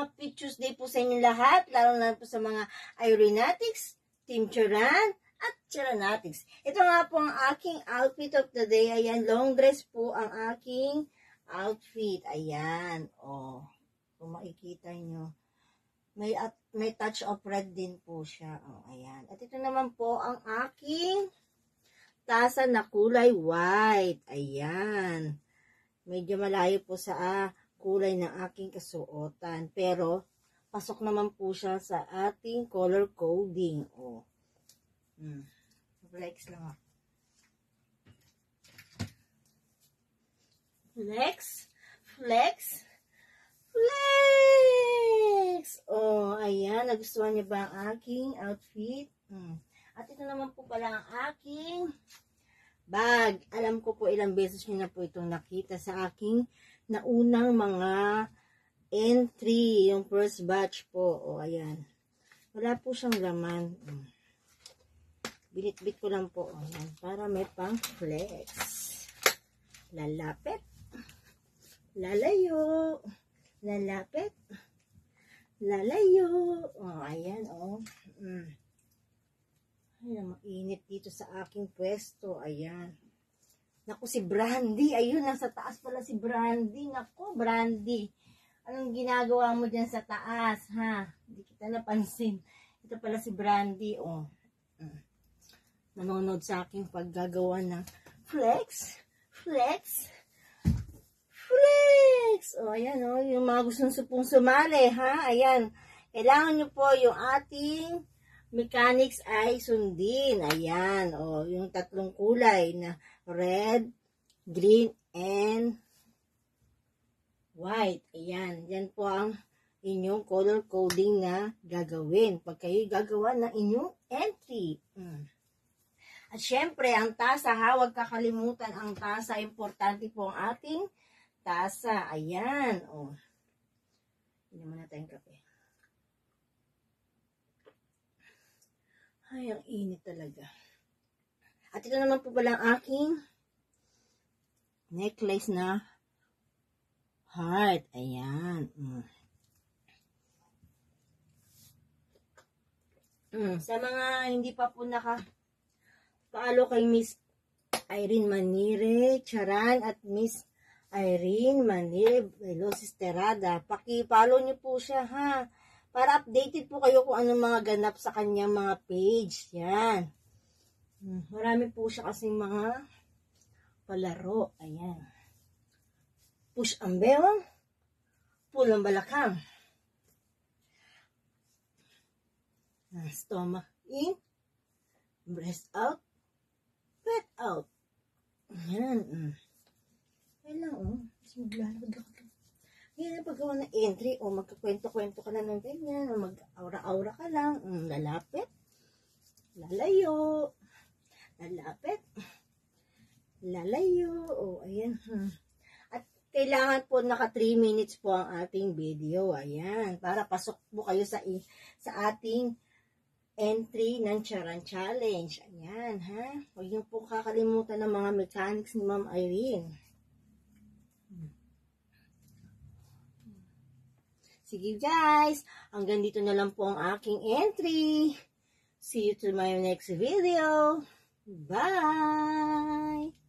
happy Tuesday po sa inyo lahat, lalo na po sa mga Aeronatics, Team Charan, at Charanatics. Ito nga po ang aking outfit of the day. Ayan, long dress po ang aking outfit. Ayan, oh. Kung makikita nyo. May touch of red din po siya. Oh, ayan. At ito naman po ang aking tasa na kulay white. Ayan. Medyo malayo po sa kulay ng aking kasuotan. Pero, pasok naman po siya sa ating color coding. Oh. Flex lang ako. Flex. Flex. Flex! Oh, ayan. Nagustuhan niyo ba ang aking outfit? At ito naman po pala ang aking bag. Alam ko po ilang beses niyo na po itong nakita sa aking naunang mga entry. Yung first batch po. Oh, ayan. Wala po siyang laman. Binit-bit ko lang po. Ayan. Para may pang flex. Lalapit. Lalayo. Lalapit. Lalayo. Oh, ayan, oh. Ayan, mainit dito sa aking pwesto. Ayan. Naku, si Brandy. Ayun, nasa taas pala si Brandy. Naku, Brandy. Anong ginagawa mo dyan sa taas, ha? Hindi kita napansin. Ito pala si Brandy, oh. Nanonood sa aking paggagawa ng flex. Flex. Flex! O, ayan, o. Yung mga gustong sumali, ha? Ayan. Kailangan nyo po yung ating mechanics ay sundin. Ayan, o. Yung tatlong kulay na red, green, and white. Ayan. Yan po ang inyong color coding na gagawin. Pag kayo gagawa ng inyong entry. At syempre, ang tasa, ha? Huwag kakalimutan ang tasa. Importante po ang ating tasa. Ayan. O. Inom muna tayong kape. Ay, ang init talaga. At ito naman po pala ang aking necklace na heart. Ayan. Sa mga hindi pa po naka-follow kay Miss Irene Manire, Charan, at Miss Irene Manire Velocisterada, paki-follow niyo po siya, ha? Para updated po kayo kung anong mga ganap sa kanyang mga page. Yan. Marami po siya kasing mga palaro. Ayan. Push ang bewang, pull ang balakang. Stomach in, breast out, pet out. Ayan. Ayan, oh. Maglalagod ako. Ngayon, paggawa ng entry, o magkakwento-kwento ka na ng ganyan, o mag-aura-aura ka lang, lalapit, lalayo, lalapit, lalayo, o ayan. At kailangan po naka 3 minutes po ang ating video, ayan, para pasok po kayo sa ating entry ng Charan Challenge. Ayan, ha? Huwag niyo po kakalimutan ng mga mechanics ni Ma'am Irene. Sige guys, hanggang dito na lang po ang aking entry. See you to my next video. Bye!